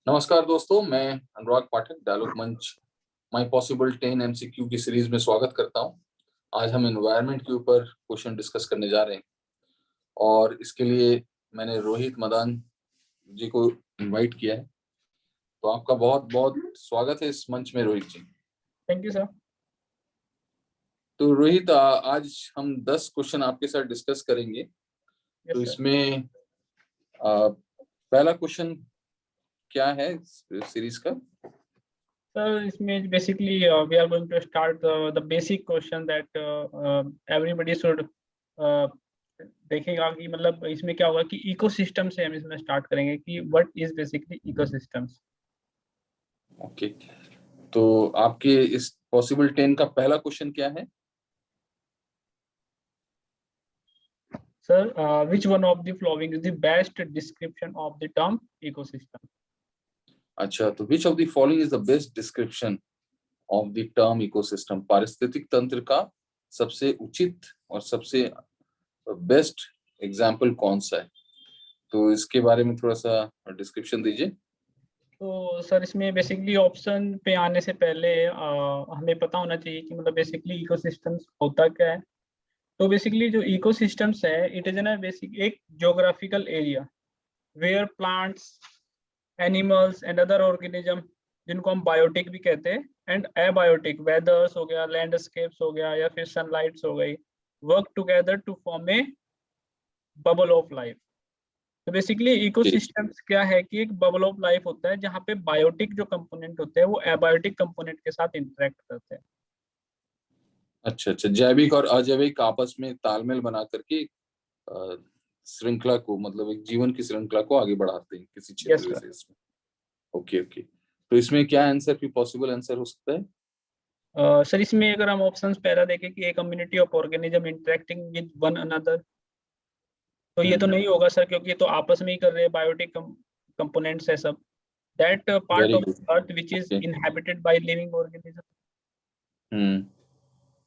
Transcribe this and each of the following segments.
नमस्कार दोस्तों, मैं अनुराग पाठक डायलॉग मंच माई पॉसिबल 10 एमसीक्यू की सीरीज में स्वागत करता हूं। आज हम एनवायरनमेंट के ऊपर क्वेश्चन डिस्कस करने जा रहे हैं और इसके लिए मैंने रोहित मदान जी को इनवाइट किया है। तो आपका बहुत बहुत स्वागत है इस मंच में Rohit ji. Thank you sir. तो रोहित, आज हम 10 क्वेश्चन आपके साथ डिस्कस करेंगे। तो इसमें पहला क्वेश्चन क्या है सीरीज का? सर इसमें basically we are going to start the basic question that everybody should देखेगा कि मतलब इसमें क्या होगा कि इकोसिस्टम से हम इसमें स्टार्ट करेंगे कि what is basically ecosystems. Okay, तो आपके इस पॉसिबल 10 का पहला क्वेश्चन क्या है? Sir which one of the following is the best description of the term ecosystem. अच्छा, तो which of the following is the best description of the term ecosystem? पारिस्थितिक तंत्र का सबसे उचित और सबसे बेस्ट एग्जाम्पल कौन सा है? तो इसके बारे में थोड़ा सा डिस्क्रिप्शन दीजिए। तो सर इसमें बेसिकली ऑप्शन पे आने से पहले हमें पता होना चाहिए कि मतलब बेसिकली इकोसिस्टम्स होता क्या है। तो बेसिकली जो इकोसिस्टम्स है इट इज एन बेसिक एक geographical area where plants animals and other organism जिनको हम बायोटिक भी कहते हैं एंड एबायोटिक वेदर्स हो गया लैंडस्केप्स हो गया या फिर सनलाइट्स हो गई work together to form a bubble of life. तो बेसिकली इकोसिस्टम्स क्या है कि एक बबल ऑफ लाइफ होता है जहाँ पे बायोटिक जो कंपोनेंट होते हैं वो एबायोटिक कंपोनेंट के साथ इंटरेक्ट करते हैं। अच्छा अच्छा, जैविक और अजैविक आपस में तालमेल बना करके श्रृंखला को, मतलब एक जीवन की श्रृंखला को आगे बढ़ाते हैं किसी क्षेत्र विशेष में। ओके ओके, तो इसमें क्या आंसर भी पॉसिबल आंसर हो सकता है? सर इसमें अगर हम ऑप्शंस पहला देखें कि ए community of organism interacting with one another, तो ये तो नहीं होगा सर क्योंकि ये तो आपस में ही कर रहे हैं बायोटिक कंपोनेंट्स है सब। That part very of good. Earth which is inhabited by living organism, hmm,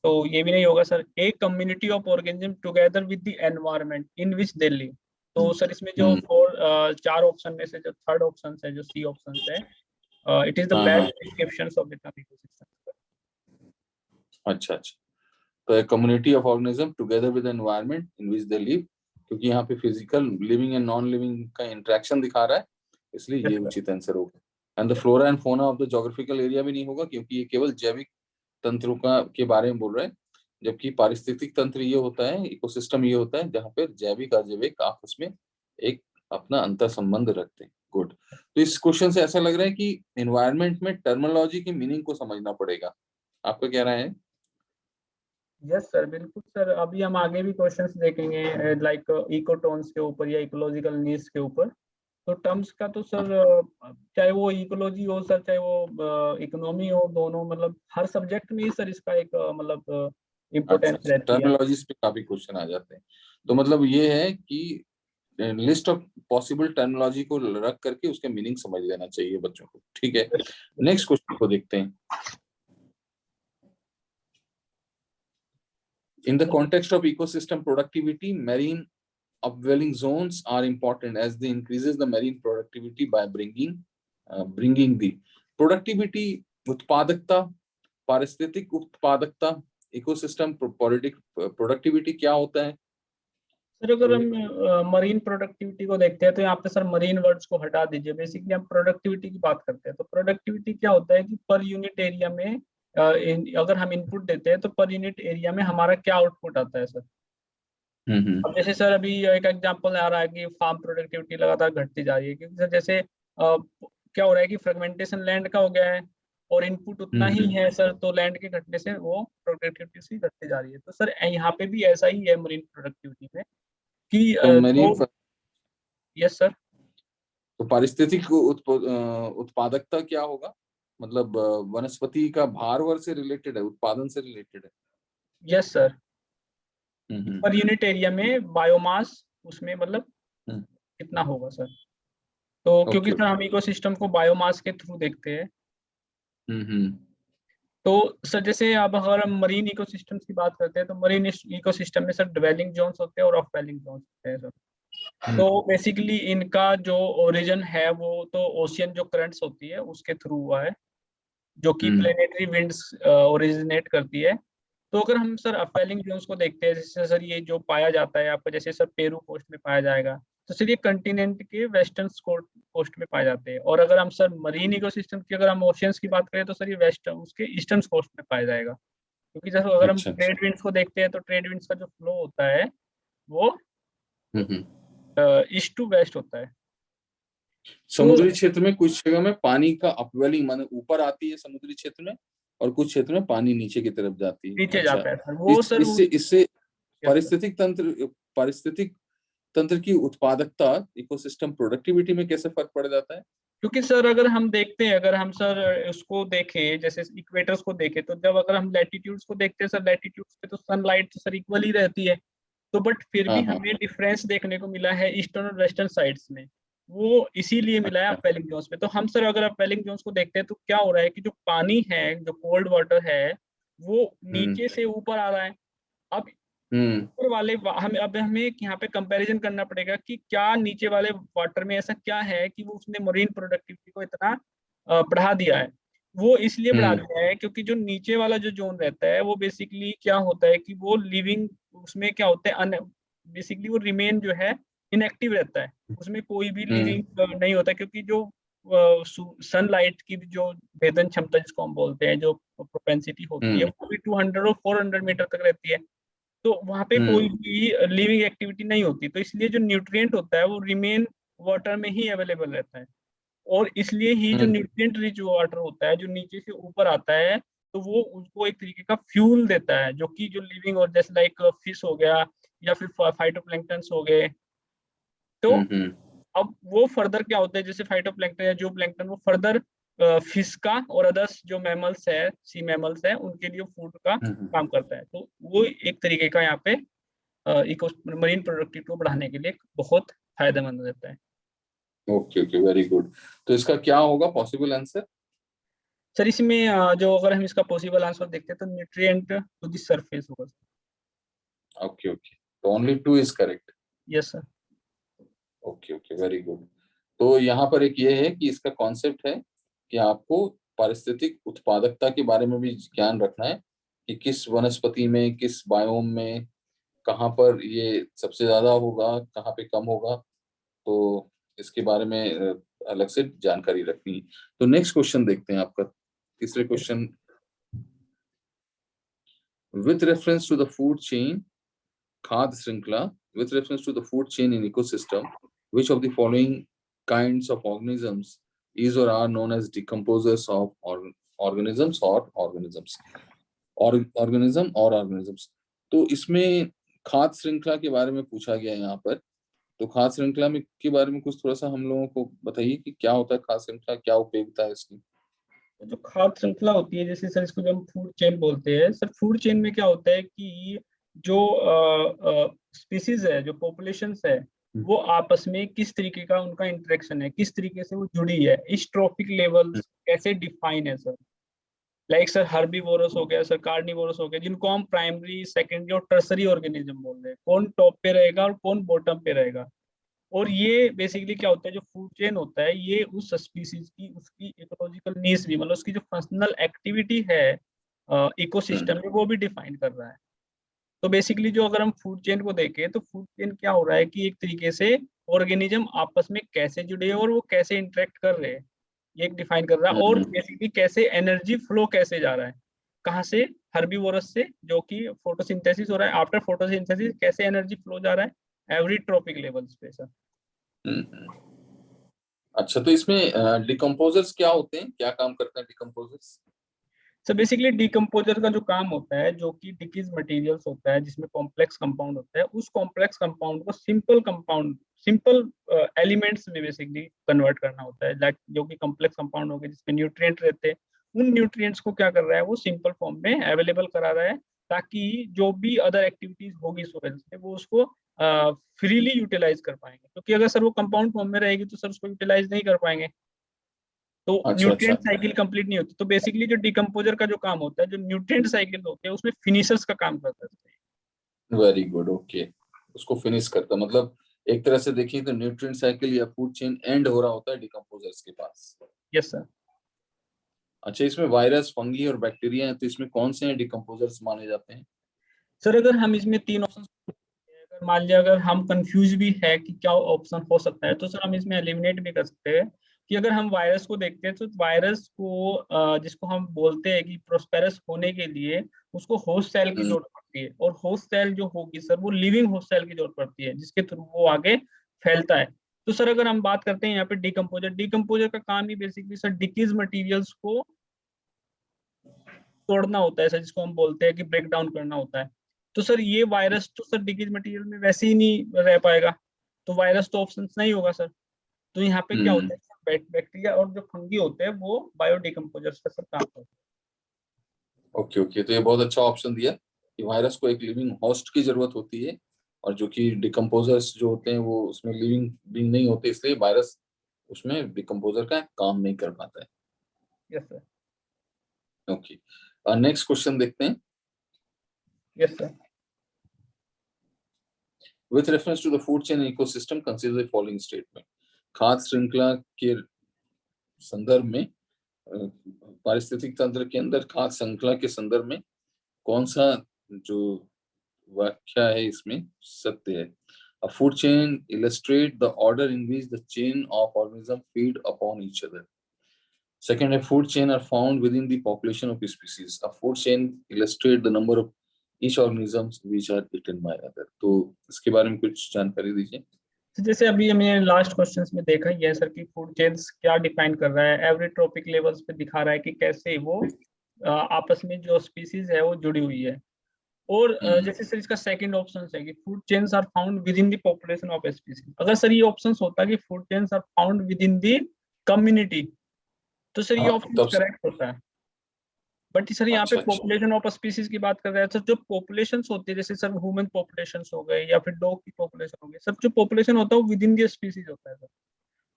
तो ये भी नहीं होगा sir. A community of organism together with the environment in which they live. तो सर इसमें जो चार ऑप्शन में से जो थर्ड ऑप्शन है जो सी ऑप्शन है it is the best descriptions of the term ecosystem. अच्छा अच्छा, तो ए community of organism together with environment in which they live, क्योंकि यहाँ पे physical living and non living का इंटरेक्शन दिखा रहा है, इसलिए ये उचित आंसर होगा। And the flora and fauna of the geographical area भी नहीं होगा क्योंकि ये केवल जैविक तंत्रों का के बारे में बोल रहे हैं, जबकि पारिस्थितिक तंत्र ये होता है, इकोसिस्टम ये होता है जहाँ पे जैविक अजैविक आपस में एक अपना अंतर संबंध रखते हैं। गुड। तो इस क्वेश्चन से ऐसा लग रहा है कि एनवायरनमेंट में टर्मिनोलॉजी की मीनिंग को समझना पड़ेगा। आपका क्या राय है? यस सर, बिल्कुल सर। अभी हम आगे भी क्वेश्चंस देखेंगे लाइक इकोटोन्स के ऊपर या इकोलॉजिकल नीड्स के ऊपर। तो टर्म्स का तो सर चाहे वो इकोलॉजी हो सर चाहे वो इकोनॉमी हो, दोनों मतलब हर सब्जेक्ट में ही सर इसका एक मतलब इम्पोर्टेंस अच्छा, रहती है। टर्मिनोलॉजीज पे काफी क्वेश्चन आ जाते हैं। तो मतलब ये है कि लिस्ट ऑफ पॉसिबल टर्मिनोलॉजी को रख करके उसके मीनिंग समझ लेना चाहिए बच्चों को। ठीक है, नेक्स्ट क्वेश्चन को देखते हैं। In the context of ecosystem productivity, marine upwelling zones are important as they increases the marine productivity by bringing the productivity, उत्पादकता, पारिस्थितिक उत्पादकता, इकोसिस्टम प्रोडक्टिविटी क्या होता है? सर अगर हम मरीन प्रोडक्टिविटी को देखते हैं तो यहाँ पे सर मरीन वर्ड्स को हटा दीजिए, बेसिकली हम प्रोडक्टिविटी की बात करते हैं। तो प्रोडक्टिविटी क्या होता है कि पर यूनिट एरिया में अगर हम इनपुट देते हैं तो पर यूनिट एरिया में हमारा क्या आउटपुट आता है सर। अब जैसे सर अभी एक एग्जांपल आ रहा है कि फार्म प्रोडक्टिविटी लगातार घटती जा रही है क्योंकि सर जैसे क्या हो रहा है कि फ्रेगमेंटेशन लैंड का हो गया है और इनपुट उतना ही है सर, तो लैंड के घटने से वो प्रोडक्टिविटी सी घटती जा रही है। तो सर यहाँ पे भी ऐसा ही है मरीन प्रोडक्टिविटी में कि तो मरीन यस सर। तो पारिस्थितिक उत्पादकता क्या होगा? मतलब वनस्पति का भार वर्ग से रिलेटेड है, उत्पादन से रिलेटेड है? Yes sir, per unit area में बायोमास उसमें मतलब कितना होगा सर। तो क्योंकि सर हम इकोसिस्टम को बायोमास के थ्रू देखते हैं। तो सर जैसे अब अगर हम मरीन इकोसिस्टम्स की बात करते हैं तो मरीन इकोसिस्टम में सर ड्वेलिंग जोन्स होते हैं और ऑफ वेलिंग जोन्स होते हैं सर। तो बेसिकली इनका जो ओरिजिन है वो तो ओशियन जो करंट्स होती है उसके थ्रू हुआ है, जो कि प्लेनेटरी विंड्स ओरिजिनेट करती है। तो अगर हम सर अपवेलिंग जोन्स को देखते हैं, जैसे सर ये जो पाया जाता है आपका, जैसे सर पेरू कोस्ट में पाया जाएगा, तो सर ये कंटिनेंट के वेस्टर्न कोस्ट में पाए जाते हैं। और अगर हम सर मरीन इकोसिस्टम की, अगर हम ओशियंस की बात करें, तो सर ये वेस्टर्न उसके ईस्टर्न कोस्ट में पाया जाएगा। क्योंकि जैसे अगर हम अच्छा अच्छा। ट्रेड विंड्स को देखते हैं, तो ट्रेड विंड्स का जो फ्लो होता है वो हम्म। ईस्ट टू वेस्ट होता है। तो समुद्री क्षेत्र में कुछ जगह में पानी का अपवेलिंग माने ऊपर आती है समुद्री क्षेत्र में, और कुछ क्षेत्र में पानी नीचे की तरफ जाती है। नीचे अच्छा, जाता है सर वो इस सर इससे इससे यस सर। पारिस्थितिक तंत्र की उत्पादकता, इकोसिस्टम प्रोडक्टिविटी में कैसे फर्क पड़ जाता है? क्योंकि सर अगर हम देखते हैं, अगर हम सर उसको देखें, जैसे इक्वेटर्स को देखें, तो जब अगर हम लैटिट्यूड्स को देखते हैं सर, लैटिट्यूड्स पे तो सनलाइट तो सर इक्वली रहती है। तो बट फिर भी हाँ हाँ हमें हाँ। डिफरेंस देखने को मिला है ईस्टर्न और वेस्टर्न साइड्स में। वो इसीलिए मिला है अच्छा। अपवेलिंग जोन्स में। तो हम सर अगर अपवेलिंग जोन्स को देखते हैं, तो क्या हो रहा है कि जो पानी है, जो कोल्ड वाटर है, वो हम्म नीचे से ऊपर आ रहा है। अब हम्म ऊपर वाले हमें, अब हमें यहाँ पे कंपैरिजन करना पड़ेगा कि क्या नीचे वाले वाटर में ऐसा क्या है कि वो उसने मरीन प्रोडक्टिविटी को इतना बढ़ा दिया है। वो इसलिए बढ़ा हम्म दिया है क्योंकि जो नीचे वाला जो जोन रहता है, वो बेसिकली क्या होता है कि वो लिविंग, उसमें क्या होता है, बेसिकली वो रिमेन जो है इनएक्टिव रहता है। उसमें कोई भी हम्म लिविंग नहीं होता, क्योंकि जो सनलाइट की जो भेदन क्षमता जिसको हम बोलते हैं, जो प्रोपेंसिटी होती है, हम्म वो भी 200 और 400 मीटर तक रहती है। तो वहां पे कोई हम्म भी लिविंग एक्टिविटी नहीं होती, तो इसलिए जो न्यूट्रिएंट होता है वो रिमेन वाटर में ही अवेलेबल रहता है। और इसलिए ही जो हम्म न्यूट्रिएंट रिच वाटर होता है, जो नीचे से ऊपर आता है, तो वो उसको एक तरीके का फ्यूल देता है, जो कि जो लिविंग, और जैसे लाइक फिश हो गया या फिर फाइटोप्लैंक्टन्स हो गए। तो हम्म अब वो फर्दर क्या होता है, जैसे फाइटोप्लैंक्टन या जो प्लैंक्टन, वो फर्दर फिश का और अदर्स जो मैमल्स है, सी मैमल्स है, उनके लिए फूड का हम्म। काम करता है। तो वो एक तरीके का यहाँ पे इको मरीन प्रोडक्टिविटी को बढ़ाने के लिए बहुत फायदेमंद रहता है। Okay okay, very good. तो इसका क्या होगा पॉसिबल आंसर? सर इसमें जो अगर हम इसका पॉसिबल आंसर देखते हैं, तो न्यूट्रिएंट टू द सरफेस होगा सर। ओके ओके, तो only two is correct. Yes sir. Okay okay, very good. तो यहाँ पर एक ये है कि इसका कॉन्सेप्ट है कि आपको पारिस्थितिक उत्पादकता के बारे में भी ज्ञान रखना है, कि किस वनस्पति में, किस बायोम में, कहाँ पर ये सबसे ज्यादा होगा, कहाँ पे कम होगा। तो इसके बारे में अलग से जानकारी रखनी है। तो नेक्स्ट क्वेश्चन देखते हैं आपका, तीसरे okay sir. Question. With reference to the food chain, खाद्य श्रृंखला, with reference to the food chain in ecosystem, which of the following kinds of organisms is or are known as decomposers of organisms or organisms, or organism or organisms? तो इसमें खाद्य श्रृंखला के बारे में पूछा गया है यहाँ पर। तो खाद्य श्रृंखला में के बारे में कुछ थोड़ा सा हम लोगों को बताइए कि क्या होता है खाद्य श्रृंखला, क्या उपयोगिता है इसकी? तो जो खाद्य श्रृंखला होती है, जैसे सर इसको जो हम फूड चेन बोलते हैं सर, फूड चेन में क्या होता है कि जो स्पीसीज है, जो पॉपुलेशंस है, वो आपस में किस तरीके का उनका इंटरेक्शन है, किस तरीके से वो जुड़ी है, इस ट्रॉपिक लेवल्स कैसे डिफाइन है सर। लाइक सर हर्बीवोरस हो गया सर, कार्निवोरस हो गया, जिनको हम प्राइमरी, सेकेंडरी और टर्सरी ऑर्गेनिज्म बोल रहे हैं, कौन टॉप पे रहेगा और कौन बॉटम पे रहेगा। और ये बेसिकली क्या होता है, जो फूड चेन होता है, ये उस स्पीसीज की, उसकी इकोलॉजिकल नीड्स भी, मतलब उसकी जो फंक्शनल एक्टिविटी है इकोसिस्टम में, वो भी डिफाइन कर रहा है। तो बेसिकली जो अगर हम फूड चेन को देखें, तो फूड चेन क्या हो रहा है कि एक तरीके से ऑर्गेनिज्म आपस में कैसे जुड़े हैं और वो कैसे इंटरेक्ट कर रहे हैं, ये एक डिफाइन कर रहा है। और बेसिकली कैसे एनर्जी फ्लो कैसे जा रहा है, कहाँ से, हर्बीवोरस से, जो कि फोटोसिंथेसिस हो रहा है, आफ्टर फोटोसिंथेसिस कैसे एनर्जी फ्लो जा रहा है एवरी ट्रॉपिक लेवल्स पे सर। अच्छा, तो इसमें डिकम्पोजर्स क्या होते हैं, क्या काम करते हैं डिकम्पोजर्स? सो बेसिकली डिकम्पोजर का जो काम होता है, जो कि डिकीज मटेरियल्स होता है, जिसमें कॉम्प्लेक्स कंपाउंड होता है, उस कॉम्प्लेक्स कंपाउंड को सिंपल कंपाउंड, सिंपल एलिमेंट्स में बेसिकली कन्वर्ट करना होता है। लाइक जो कि कॉम्प्लेक्स कंपाउंड हो गए जिसमें न्यूट्रिएंट रहते हैं, उन न्यूट्रिएंट्स को क्या कर रहा है, वो सिंपल फॉर्म में अवेलेबल करा रहा है, ताकि जो भी अदर एक्टिविटीज होगी सोइल से, वो उसको फ्रीली यूटिलाइज कर पाएंगे। क्योंकि अगर सर वो कंपाउंड फॉर्म में रहेगी, तो सर उसको यूटिलाइज नहीं कर पाएंगे, तो अच्छा अच्छा, न्यूट्रिएंट साइकिल कंप्लीट नहीं होती। तो बेसिकली जो डिकम्पोजर का जो काम होता है, जो न्यूट्रिएंट साइकिल होते हैं, उसमें फिनिशर्स का काम करता है। Very good, okay. उसको फिनिश करता मतलब एक तरह से देखिए तो न्यूट्रिएंट साइकिल या फूड चेन एंड हो रहा होता है डिकम्पोजर्स के पास। Yes sir. अच्छा, इसमें वायरस, फंगी और बैक्टीरिया हैं, तो इसमें कौन से हैं डिकम्पोजर्स माने जाते हैं? सर अगर हम इसमें तीन ऑप्शन, अगर मान लिया अगर हम कंफ्यूज भी है कि क्या ऑप्शन हो सकता है, तो सर हम इसमें एलिमिनेट भी कर सकते हैं कि अगर हम वायरस को देखते हैं तो वायरस को जिसको हम बोलते हैं कि प्रोस्पेरस होने के लिए उसको होस्ट सेल की जरूरत पड़ती है, और होस्ट सेल जो होगी सर वो लिविंग होस्ट सेल की जरूरत पड़ती है जिसके थ्रू वो आगे फैलता है। तो सर अगर हम बात करते हैं यहाँ पे डिकम्पोजर, डिकम्पोजर का काम ही बेसिकली सर डिक्रीज मटेरियल्स को तोड़ना होता है सर, जिसको हम बोलते हैं कि ब्रेक डाउन करना होता है। तो सर ये वायरस तो सर डिक्रीज मटेरियल में वैसे ही नहीं रह पाएगा, तो वायरस तो ऑप्शन नहीं होगा सर। तो यहाँ पे क्या होता है, बैक्टीरिया और जो फंगी होते हैं वो बायोडिकम्पोजर्स का सर काम करते हैं। ओके ओके, तो ये बहुत अच्छा ऑप्शन दिया कि वायरस को एक लिविंग होस्ट की जरूरत होती है, और जो कि डिकम्पोजर्स जो होते हैं वो उसमें लिविंग बीइंग नहीं होते, इसलिए वायरस उसमें डिकम्पोजर का काम नहीं कर पाता है। Yes sir. Okay, next question देखते हैं। Yes sir. With reference to the food chain ecosystem, consider the following statement. खाद्य श्रृंखला के संदर्भ में, पारिस्थितिक तंत्र के अंदर खाद्य श्रृंखला के संदर्भ में कौन सा जो व्याख्या है इसमें सत्य है? A food chain illustrate the order in which the chain of organism feed upon each other. Second, a food chain are found within the population of species. A food chain illustrate the number of each organisms which are eaten by other. तो इसके बारे में कुछ जानकारी दीजिए। तो जैसे अभी हमने लास्ट क्वेश्चंस में देखा ही है सर कि फूड चेन्स क्या डिफाइन कर रहा है, एवरी ट्रॉपिक लेवल्स पे दिखा रहा है कि कैसे वो आपस में जो स्पीसीज है वो जुड़ी हुई है। और जैसे सर इसका सेकंड ऑप्शन है कि food chains are found within the population of species, अगर सर ये ऑप्शन होता कि food chains are found within the community, तो सर ये हाँ, ऑप्शन तब करेक्ट होता है। बट सर यहाँ पे अच्छा अच्छा। पॉपुलेशन ऑफ स्पीसीज की बात कर रहे हैं सर, जो पॉपुलेशन होती है जैसे सर ह्यूमन पॉपुलेशन हो गए या फिर डॉग की पॉपुलेशन हो गई, सब जो पॉपुलेशन होता है वो विद इन द स्पीसीज होता है सर।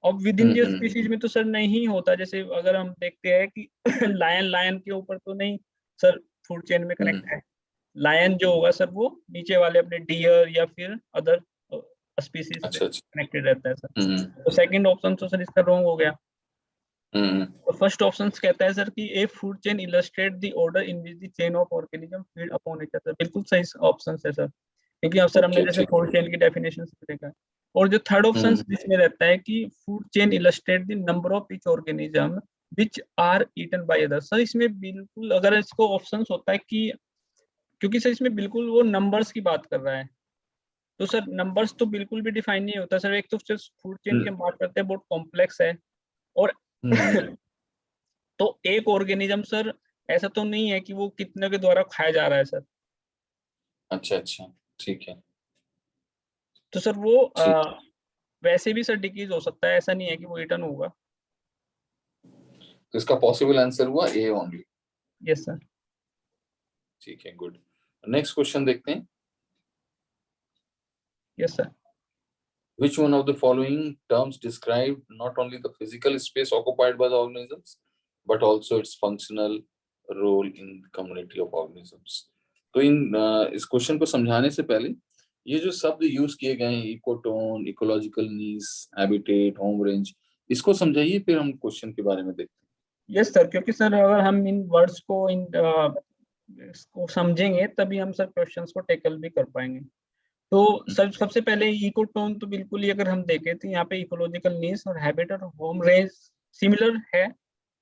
और with in the hmm. Species में तो सर नहीं होता, जैसे अगर हम देखते हैं कि लायन लायन के ऊपर तो नहीं सर फूड चेन में हम्म, कनेक्ट है। लायन जो होगा सर वो नीचे वाले अपने डियर या फिर अदर स्पीसीज से अच्छा अच्छा। कनेक्टेड रहता है सर। हम्म तो सेकंड ऑप्शन तो सर इसका रॉन्ग हो गया। हम्म। तो फर्स्ट ऑप्शन कहता है सर कि ए food chain illustrate the order in which the chain of organism feed upon each other, बिल्कुल सही ऑप्शन है सर, क्योंकि अब सर हमने ओके जैसे ठीक। फूड चेन की डेफिनेशन से देखा है। और जो थर्ड ऑप्शन हम्म इसमें रहता है कि food chain illustrate the number of each organism which are eaten by other, sir इसमें बिल्कुल अगर इसको ऑप्शन होता है कि, क्योंकि सर इसमें बिल्कुल वो नंबर्स की बात कर रहा है, तो सर नंबर्स तो बिल्कुल भी डिफाइन नहीं होता सर। एक तो फूड चेन की हम बात करते हैं बहुत कॉम्प्लेक्स है, और हम्म। तो एक ऑर्गेनिज्म सर ऐसा तो नहीं है कि वो कितने के द्वारा खाया जा रहा है सर। अच्छा अच्छा, ठीक है। तो सर वो ठीक, वैसे भी सर डिक्रीज हो सकता है, ऐसा नहीं है कि वो रिटर्न होगा। तो इसका पॉसिबल आंसर हुआ ए ओनली। Yes sir. ठीक है, गुड। नेक्स्ट क्वेश्चन देखते हैं। Yes sir. Which one of the following terms describe not only the physical space occupied by the organisms, but also its functional role in the community of organisms? तो इस question को समझाने से पहले ये जो शब्द यूज किए गए हैं, ecotone, ecological needs, habitat, home range, इसको समझाइए, फिर हम क्वेश्चन के बारे में देखते यस सर, क्योंकि सर अगर हम इन वर्ड्स को इसको समझेंगे तभी हम सर क्वेश्चंस को टैकल भी कर पाएंगे। तो हैं। सर सबसे पहले इकोटोन तो बिल्कुल ही अगर हम देखें तो यहाँ पे इकोलॉजिकल नीड्स और हैबिटेट और होम रेंज सिमिलर है,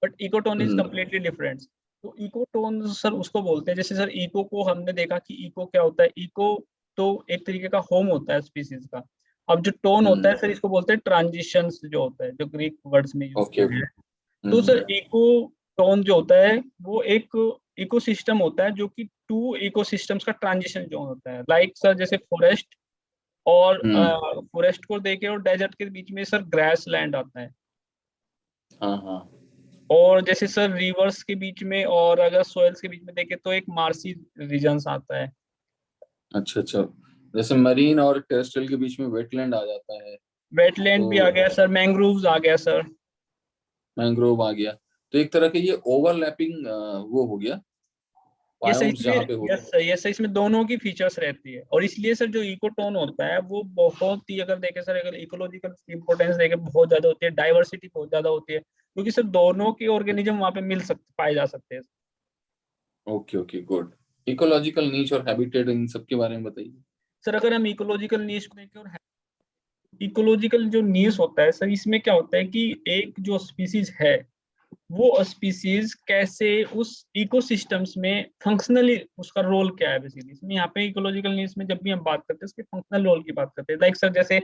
but ecotone is completely different. तो इकोटोन सर उसको बोलते हैं, जैसे सर इको को हमने देखा कि इको क्या होता है, इको तो एक तरीके का होम होता है स्पीसीज का। अब जो टोन होता है सर इसको बोलते हैं ट्रांजिशंस, जो होता है जो ग्रीक वर्ड्स में यूज ओके किया ओके। गया है। तो सर इको टोन जो होता है वो एक इकोसिस्टम होता है जो कि टू इकोसिस्टम्स का ट्रांजिशन जोन होता है, लाइक सर जैसे फॉरेस्ट और फॉरेस्ट को देखे और डेजर्ट के बीच में सर ग्रास लैंड आता है, हाँ हाँ। और जैसे सर रिवर्स के बीच में और अगर सोइल्स के बीच में देखे तो एक मार्सी रीजन्स आता है। अच्छा अच्छा, जैसे मरीन और टेरेस्ट्रियल के बीच में वेटलैंड आ जाता है, वेटलैंड भी आ तो गया सर, मैंग्रोव्स आ गया सर। मैंग्रोव आ गया, तो एक तरह के ये ओवरलैपिंग वो हो गया, ये सर बायोम्स जहाँ पे इसमें होते हैं। ये सर इसमें दोनों की फीचर्स रहती है, और इसलिए सर जो इकोटोन होता है वो बहुत ही, अगर देखें सर, अगर इकोलॉजिकल इंपोर्टेंस देखें बहुत ज्यादा होती है, डाइवर्सिटी बहुत ज्यादा होती है, क्योंकि सर दोनों के ऑर्गेनिज्म वहाँ पे मिल सकते, पाए जा सकते हैं। Okay okay good. इकोलॉजिकल नीच और हैबिटेट इन सब के बारे में बताइए। सर अगर हम इकोलॉजिकल नीश को देखें, और इकोलॉजिकल जो नीश होता है सर, इसमें क्या होता है कि एक जो स्पीसीज है वो स्पीसीज कैसे उस इकोसिस्टम्स में फंक्शनली, उसका रोल क्या है बेसिकली, इसमें यहाँ पे इकोलॉजिकल नीड्स में जब भी हम बात करते हैं उसके फंक्शनल रोल की बात करते हैं, लाइक सर जैसे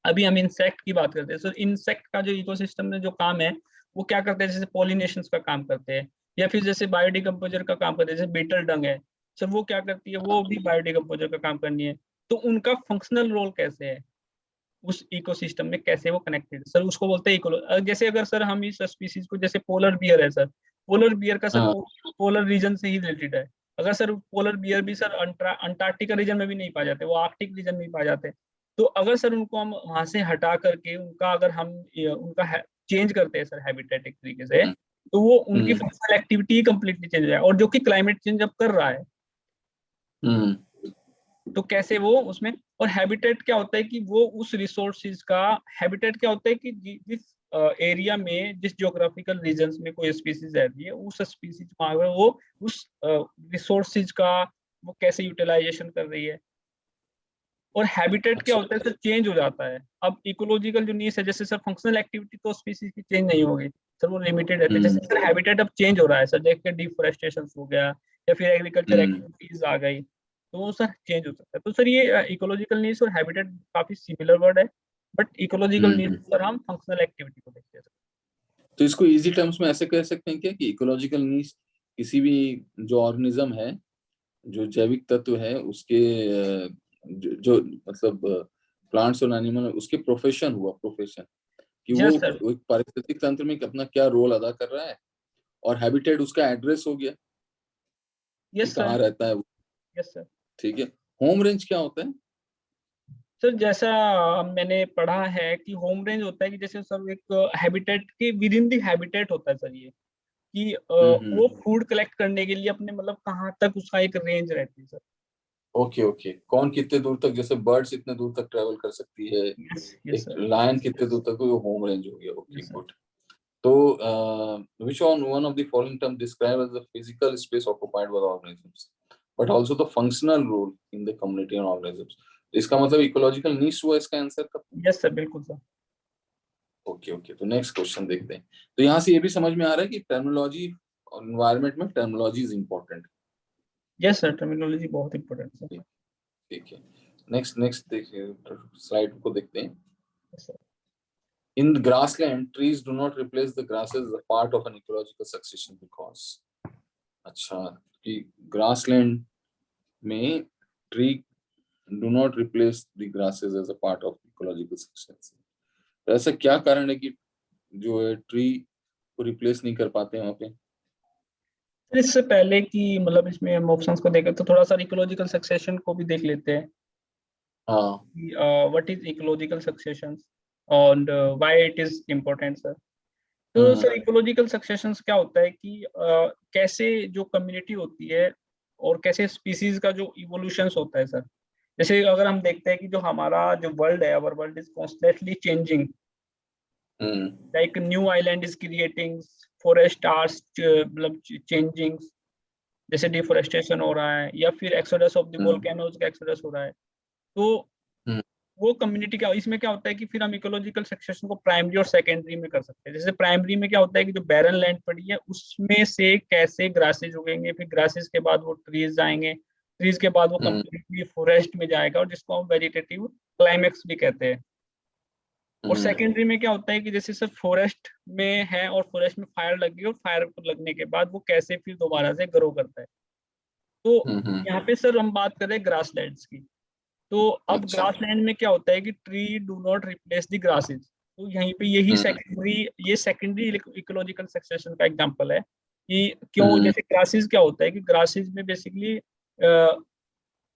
अभी हम इंसेक्ट की बात करते हैं, सर इंसेक्ट का जो इकोसिस्टम में जो काम है वो क्या करते हैं, जैसे पॉलिनेशन का काम करते हैं, या फिर जैसे बायोडिकम्पोजर का काम करते हैं, जैसे बीटल डंग है सर, वो क्या करती है, वो भी बायोडिकम्पोजर का काम करनी है। तो उनका फंक्शनल रोल कैसे है उस इकोसिस्टम में, कैसे वो कनेक्टेड, सर उसको बोलते हैं इको। जैसे अगर सर हम इस स्पीसीज को, जैसे पोलर बियर है सर, पोलर बियर का सर हाँ। पोलर रीजन से ही रिलेटेड है। अगर सर पोलर बियर भी सर अंटार्कटिका रीजन में भी नहीं पाए जाते, वो आर्कटिक रीजन में ही पाए जाते हैं। तो अगर सर उनको हम वहां से हटा करके उनका, अगर हम उनका चेंज करते हैं सर हैबिटेट एक तरीके से, हम्म, तो वो उनकी हम्म, फंक्शनल एक्टिविटी कंप्लीटली चेंज हो जाए, और जो कि क्लाइमेट चेंज अब कर रहा है, हम्म, तो कैसे वो उसमें। और हैबिटेट क्या होता है कि वो उस रिसोर्सेज का, हैबिटेट क्या होता है कि जिस एरिया में, जिस जियोग्राफिकल रीजन्स में कोई स्पीसीज रहती है, उस स्पीसीज में वो उस रिसोर्सेज का वो कैसे यूटिलाइजेशन कर रही है। और हैबिटेट क्या अच्छा। होता है सर, चेंज हो जाता है। अब इकोलॉजिकल जो नीड्स है, जैसे सर फंक्शनल एक्टिविटी तो स्पीसीज की चेंज नहीं होगी सर, वो लिमिटेड रहते हैं, हम्म, जैसे सर हैबिटेट अब चेंज हो रहा है सर, देखिए डिफोरेस्टेशन हो गया, या फिर एग्रीकल्चर हम्म, एक्टिविटीज आ गई, तो वो सर चेंज हो सकता है। तो सर ये इकोलॉजिकल नीड्स और हैबिटेट काफी सिमिलर वर्ड है, बट इकोलॉजिकल नीड्स हम्म। पर हम फंक्शनल एक्टिविटी को देखते हैं। तो इसको इजी टर्म्स में ऐसे कह सकते हैं क्या कि इकोलॉजिकल नीड्स किसी भी जो ऑर्गेनिज्म है, जो जैविक तत्व है उसके जो मतलब प्लांट्स और एनिमल, उसके प्रोफेशन हुआ, प्रोफेशन कि यस सर। वो एक पारिस्थितिक तंत्र में अपना क्या रोल अदा कर रहा है। और हैबिटेट उसका एड्रेस हो गया कि यस सर। कहाँ रहता है वो। Yes sir. ठीक है। होम रेंज क्या होता है? सर जैसा मैंने पढ़ा है कि होम रेंज होता है कि जैसे सर एक हैबिटेट के विद इन दी हैबिटेट होता है सर, ये कि हम्म। वो फूड कलेक्ट करने के लिए अपने, मतलब कहाँ तक उसका एक रेंज रहती है सर। ओके ओके, कौन कितने दूर तक, जैसे बर्ड्स इतने दूर तक ट्रेवल कर सकती है, यस। यस एक सर। लायन कितने दूर तक, तो होम रेंज हो गया। Okay yes sir. गुड। तो which one of the following term describe as the physical space occupied by the organisms but also the functional role in the community and organisms? तो इसका मतलब ecological नीश हुआ इसका answer का। Yes sir, बिल्कुल sir. Okay okay, तो next question देखते हैं। तो यहाँ से ये भी समझ में आ रहा है कि टर्मिनोलॉजी और एनवायरनमेंट में terminology is important. Yes sir, terminology बहुत इंपॉर्टेंट है सर। ठीक है। नेक्स्ट नेक्स्ट देखिए, स्लाइड को देखते हैं। Yes sir. In grassland, trees do not replace the grasses as a part of an ecological succession because, अच्छा, कि grassland में tree do not replace the grasses as a part of ecological succession. तो ऐसा क्या कारण है कि जो है ट्री को रिप्लेस नहीं कर पाते हैं वहाँ पे? फिर इससे पहले कि मतलब इसमें हम ऑप्शंस को देखें, तो थोड़ा सा इकोलॉजिकल सक्सेशन को भी देख लेते हैं हाँ। कि व्हाट इज इकोलॉजिकल सक्सेशन और why it is important sir. तो हम्म, सर इकोलॉजिकल सक्सेशन क्या होता है कि कैसे जो कम्युनिटी होती है और कैसे स्पीसीज का जो इवोल्यूशन होता है सर। जैसे अगर हम देखते हैं कि जो हमारा जो वर्ल्ड है, our world is constantly changing, hmm, like new island is creating, forest are मतलब चेंजिंग, जैसे डिफोरेस्टेशन हो रहा है, या फिर exodus of the hmm, volcanoes का एक्सोडस हो रहा है। तो हम्म, वो कम्युनिटी क्या, इसमें क्या होता है कि फिर हम इकोलॉजिकल सक्सेशन को प्राइमरी और सेकेंडरी में कर सकते हैं। जैसे प्राइमरी में क्या होता है कि जो बैरन लैंड पड़ी है उसमें से कैसे ग्रासेज उगेंगे, फिर ग्रासेज के बाद वो ट्रीज आएंगे, ट्रीज के बाद वो हम्म, कम्प्लीटली फॉरेस्ट में जाएगा, और जिसको हम वेजिटेटिव क्लाइमेक्स भी कहते हैं। और हम्म, सेकेंडरी में क्या होता है कि जैसे सर फॉरेस्ट में है और फॉरेस्ट में फायर लगी, और फायर लगने के बाद वो कैसे फिर दोबारा से ग्रो करता है। तो हम्म। यहाँ पे सर हम बात कर रहे हैं ग्रासलैंड्स की। तो अब अच्छा। ग्रासलैंड में क्या होता है कि tree do not replace the grasses, तो यहीं पे यही हम्म, सेकेंडरी, ये सेकेंडरी इकोलॉजिकल सक्सेशन का एग्जांपल है कि क्यों। हम्म, जैसे ग्रासेस क्या होता है कि ग्रासेस में बेसिकली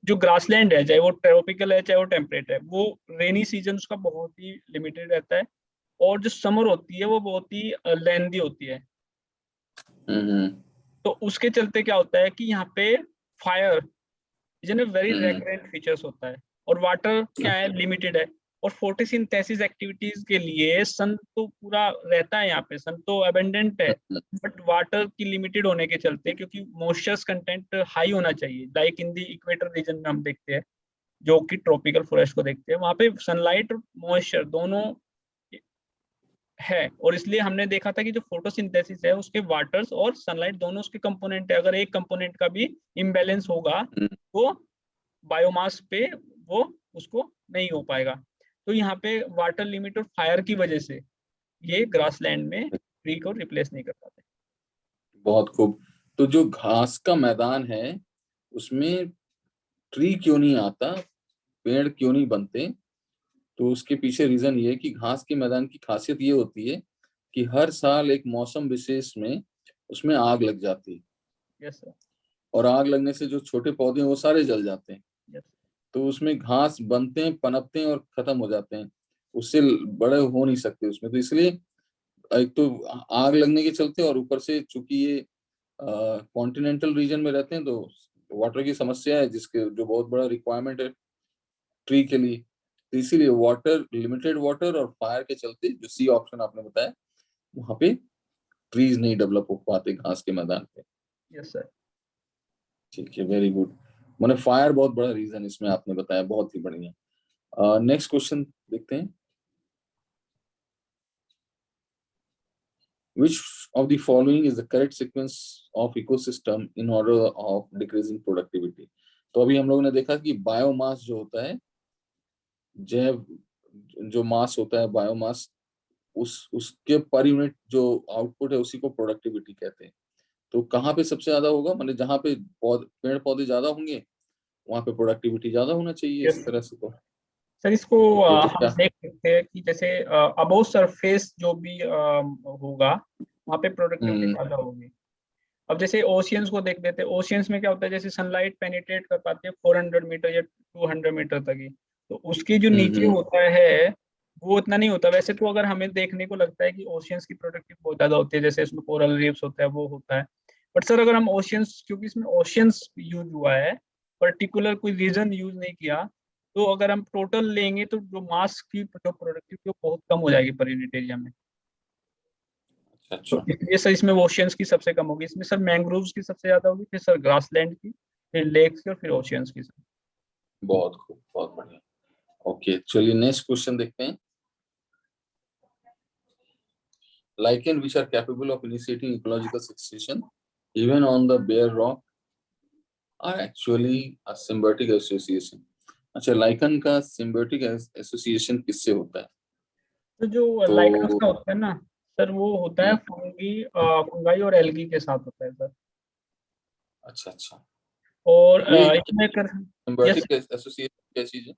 जो ग्रासलैंड है, चाहे वो ट्रॉपिकल है चाहे वो टेम्परेट है, वो रेनी सीजन उसका बहुत ही लिमिटेड रहता है, और जो समर होती है वो बहुत ही लेंदी होती है। हम्म, तो उसके चलते क्या होता है कि यहाँ पे fire is very hmm, recurrent features होता है, और वाटर क्या है, लिमिटेड है। और फोटोसिंथेसिस एक्टिविटीज के लिए सन तो पूरा रहता है यहाँ पे, सन तो अबेंडेंट है, बट वाटर की लिमिटेड होने के चलते, क्योंकि मॉइस्चर कंटेंट हाई होना चाहिए, like in the equator region में हम देखते हैं, जो कि ट्रॉपिकल फॉरेस्ट को देखते हैं, वहां पे सनलाइट और मॉइस्चर दोनों है। और इसलिए हमने देखा था कि जो फोटोसिंथेसिस है उसके वाटर्स और सनलाइट दोनों उसके कंपोनेंट है, अगर एक कंपोनेंट का भी इम्बैलेंस होगा तो बायोमास पे वो उसको नहीं हो पाएगा। तो यहाँ पे वाटर लिमिट और फायर की वजह से ये ग्रासलैंड में ट्री को रिप्लेस नहीं कर पाते। बहुत खूब। तो जो घास का मैदान है उसमें ट्री क्यों नहीं आता, पेड़ क्यों नहीं बनते? तो उसके पीछे रीजन ये है कि घास के मैदान की खासियत ये होती है कि हर साल एक मौसम विशेष में उसमें आग लग जाती है, यस सर। और आग लगने से जो छोटे पौधे हैं वो सारे जल जाते हैं। यस। तो उसमें घास बनते हैं, पनपते हैं और खत्म हो जाते हैं, उससे बड़े हो नहीं सकते उसमें। तो इसलिए एक तो आग लगने के चलते, और ऊपर से चूंकि ये कॉन्टिनेंटल रीजन में रहते हैं तो वाटर की समस्या है, जिसके जो बहुत बड़ा रिक्वायरमेंट है ट्री के लिए। तो इसीलिए वाटर, लिमिटेड वाटर और फायर के चलते जो सी ऑप्शन आपने बताया, वहां पे ट्रीज नहीं डेवलप हो पाते घास के मैदान पे। Yes sir. ठीक है, वेरी गुड। मैंने फायर बहुत बड़ा रीजन इसमें आपने बताया, बहुत ही बढ़िया। नेक्स्ट क्वेश्चन देखते हैं। Which of the following is the correct sequence of ecosystem in order of decreasing productivity? तो अभी हम लोगों ने देखा कि बायोमास जो होता है, जैव जो मास होता है बायोमास, उसके पर यूनिट जो आउटपुट है उसी को प्रोडक्टिविटी कहते हैं। तो कहाँ पे सबसे ज्यादा होगा, मतलब जहाँ पे पेड़ पौधे ज्यादा होंगे वहां पे प्रोडक्टिविटी ज्यादा होना चाहिए, यस इस तरह से तो। सर, इसको ओके, तो हम क्या? देख सकते हैं कि जैसे अबोव सरफेस जो भी होगा वहाँ पे प्रोडक्टिविटी हम्म, ज्यादा होगी। अब जैसे ओशियंस को देख लेते हैं, ओशियंस में क्या होता है, जैसे सनलाइट पेनिट्रेट कर पाती है 400 मीटर या 200 मीटर तक ही, तो उसकी जो नीचे हम्म, होता है वो उतना नहीं होता। वैसे तो अगर हमें देखने को लगता है कि ओशियंस की प्रोडक्टिविटी बहुत ज्यादा होती है, जैसे इसमें कोरल रीफ्स होता है वो होता है, बट सर अगर हम ओशियंस, क्योंकि इसमें ओशियंस यूज हुआ है, पर्टिकुलर कोई रीजन यूज नहीं किया, तो अगर हम टोटल लेंगे तो जो मास की जो प्रोडक्टिविटी बहुत कम हो जाएगी पर यूनिट एरिया में। अच्छा तो अच्छा, इसलिए सर इसमें ओशियंस की सबसे कम होगी, इसमें सर मैंग्रोव्स की सबसे ज्यादा होगी, फिर सर ग्रासलैंड की, फिर लेक्स की, और फिर ओशियंस की सर। बहुत खूब, बहुत बढ़िया। ओके, चलिए नेक्स्ट क्वेश्चन देखते हैं। Lichen which are capable of initiating ecological succession even on the bare rock are actually a symbiotic association. अच्छा, लाइकन का सिम्बायोटिक एसोसिएशन किससे होता है? तो जो तो लाइकन्स का होता है ना सर, वो होता है हम्म, फंगाई और एल्गी के साथ होता है सर। अच्छा अच्छा, और ये इसमें कर, यस सिम्बायोटिक एसोसिएशन क्या चीज है?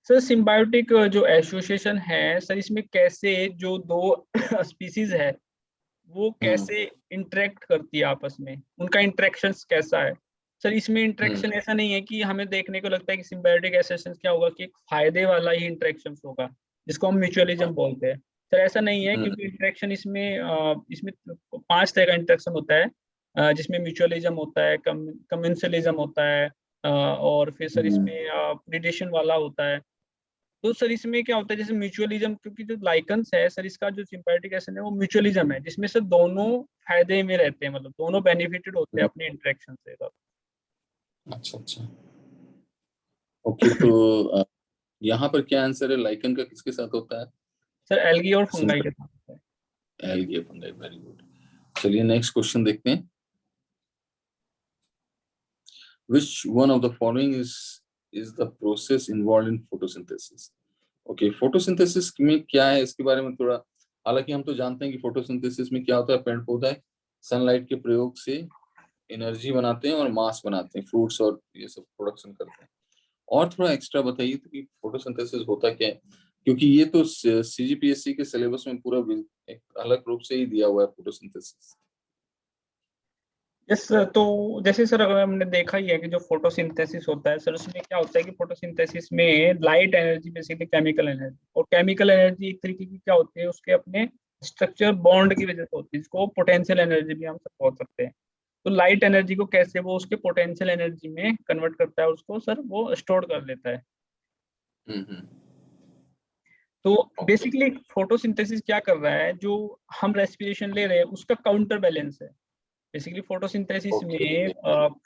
सर, सिम्बायोटिक जो एसोसिएशन है सर, इसमें कैसे जो दो स्पीसीज है वो हम्म, कैसे इंटरेक्ट करती है आपस में, उनका इंटरेक्शन कैसा है। सर इसमें हम्म, इंटरेक्शन ऐसा नहीं है कि हमें देखने को लगता है कि सिम्बायोटिक एसोसिएशन क्या होगा कि एक फायदे वाला ही इंटरेक्शन होगा, जिसको हम म्यूचुअलिज्म बोलते हैं। सर ऐसा नहीं है, हम्म, क्योंकि इंटरेक्शन इसमें 5 तरह का इंटरेक्शन होता है, जिसमें म्यूचुअलिज्म होता है, कम्युनसलिज्म होता है, और फिर सर हम्म, इसमें प्रीडेशन वाला होता है। तो सर इसमें क्या होता है, जैसे म्यूचुअलिज्म, क्योंकि जो लाइकन्स है सर, इसका जो सिंपैथेटिक एसिड है वो म्यूचुअलिज्म है, जिसमें से दोनों फायदे में रहते हैं, मतलब दोनों बेनिफिटेड होते हैं हम्म, अपने इंटरेक्शन से सर। अच्छा अच्छा, ओके। तो यहाँ पर क्या आंसर है, लाइकन का किसके साथ होता है? सर एल्गी और फंगाई के साथ होता है। Algae fungi, very good. चलिए नेक्स्ट क्वेश्चन देखते हैं। Which one of the following is the process involved in photosynthesis? Okay, photosynthesis में क्या है इसके बारे में थोड़ा, हालांकि हम तो जानते हैं कि फोटोसिंथेसिस में क्या होता है, पेड़ पौधा सनलाइट के प्रयोग से एनर्जी बनाते हैं और मास बनाते हैं, फ्रूट्स और ये सब प्रोडक्शन करते हैं। और थोड़ा एक्स्ट्रा बताइए तो कि फोटोसिंथेसिस होता क्या है, क्योंकि ये तो सीजीपीएससी के सिलेबस में पूरा एक अलग रूप से ही दिया हुआ है फोटोसिंथेसिस। यस सर, तो जैसे सर अगर हमने देखा ही है कि जो फोटोसिंथेसिस होता है सर, उसमें क्या होता है कि फोटोसिंथेसिस में light energy basically chemical energy, और केमिकल एनर्जी एक तरीके की क्या होती है, उसके अपने स्ट्रक्चर बॉन्ड की वजह से होती है, जिसको पोटेंशियल एनर्जी भी हम सब बोल सकते हैं। तो लाइट एनर्जी को कैसे वो उसके पोटेंशियल एनर्जी में कन्वर्ट करता है, उसको सर वो स्टोर कर लेता है। तो बेसिकली फोटोसिंथेसिस क्या कर रहा है, जो हम रेस्पिरेशन ले रहे हैं उसका काउंटर बैलेंस है। बेसिकली फोटोसिंथेसिस में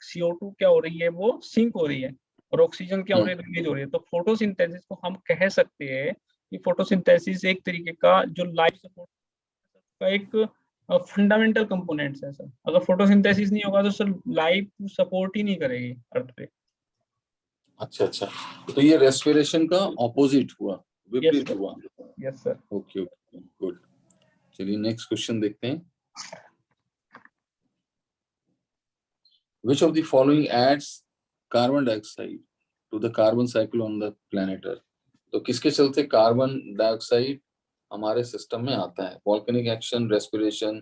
CO2 क्या हो रही है, वो सिंक हो रही है, और ऑक्सीजन क्या हो रही है, रिलीज हो रही है। तो फोटोसिंथेसिस को हम कह सकते हैं कि फोटोसिंथेसिस एक तरीके का जो लाइफ सपोर्ट का एक फंडामेंटल कंपोनेंट्स है सर। अगर फोटोसिंथेसिस नहीं होगा तो सर लाइफ सपोर्ट ही नहीं करेगी अर्थ पे। अच्छा अच्छा, तो ये रेस्पिरेशन का ऑपोजिट हुआ, विपरीत यस हुआ। Yes sir. Okay okay good. चलिए नेक्स्ट क्वेश्चन देखते हैं। Which of the following adds carbon dioxide to the carbon cycle on the planet Earth? तो किसके चलते कार्बन डाइऑक्साइड हमारे सिस्टम में आता है? Volcanic action, respiration.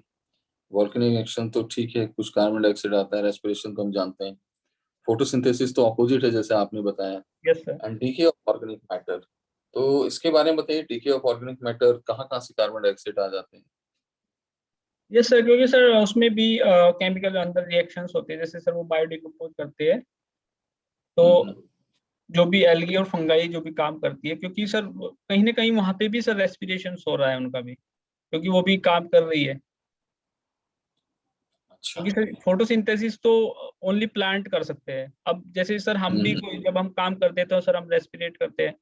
Volcanic action तो ठीक है, कुछ कार्बन डाइऑक्साइड आता है, रेस्पिरेशन तो हम जानते हैं, फोटोसिंथेसिस तो ऑपोजिट है जैसे आपने बताया, yes sir. And DK of organic matter. तो इसके बारे में बताइए, डीके ऑफ ऑर्गेनिक मैटर कहाँ कहाँ से कार्बन डाइऑक्साइड आ जाते हैं? यस सर, क्योंकि सर उसमें भी केमिकल अंदर रिएक्शंस होते हैं, जैसे सर वो बायोडिकम्पोज करते हैं। तो जो भी एल्गी और फंगाई जो भी काम करती है, क्योंकि सर कहीं ना कहीं वहां पे भी सर रेस्पिरेशन हो रहा है उनका भी, क्योंकि वो भी काम कर रही है। अच्छा। क्योंकि सर फोटोसिंथेसिस तो ओनली प्लांट कर सकते हैं। अब जैसे सर हम भी कोई जब हम काम करते हैं तो सर हम रेस्पिरेट करते हैं,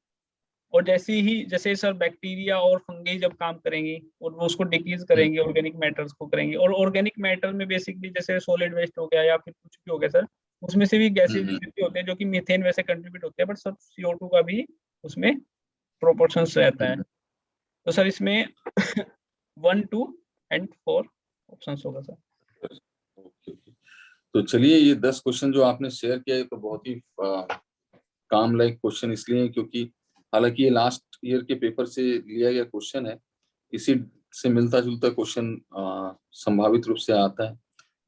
और जैसे सर बैक्टीरिया और फंगी जब काम करेंगी और वो उसको डिक्रीज करेंगे, ऑर्गेनिक मैटर्स को करेंगे, और ऑर्गेनिक मैटर में बेसिकली जैसे सॉलिड वेस्ट हो गया या फिर कुछ भी हो गया सर, उसमें से भी गैसेज भी होते हैं जो कि मीथेन वैसे कंट्रीब्यूट होते हैं, बट सर CO2 का भी उसमें प्रोपोर्शंस रहता है। तो सर इसमें 1, 2 एंड 4 ऑप्शंस होगा सर। ओके ओके, तो चलिए ये 10 क्वेश्चन जो आपने शेयर किया है तो बहुत ही काम लाइक क्वेश्चन इसलिए है क्योंकि हालांकि ये लास्ट ईयर के पेपर से लिया गया क्वेश्चन है, इसी से मिलता जुलता क्वेश्चन संभावित रूप से आता है।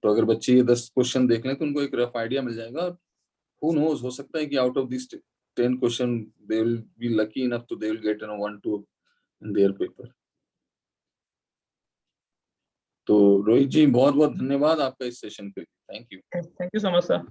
तो अगर बच्चे ये 10 क्वेश्चन देख लें तो उनको एक रफ आइडिया मिल जाएगा। हु नोज, हो सकता है कि out of this 10 question they will be lucky enough to they will get 1 2 in their paper. तो रोहित जी बहुत बहुत धन्यवाद आपका इस सेशन के लिए, thank you. Thank you so much sir.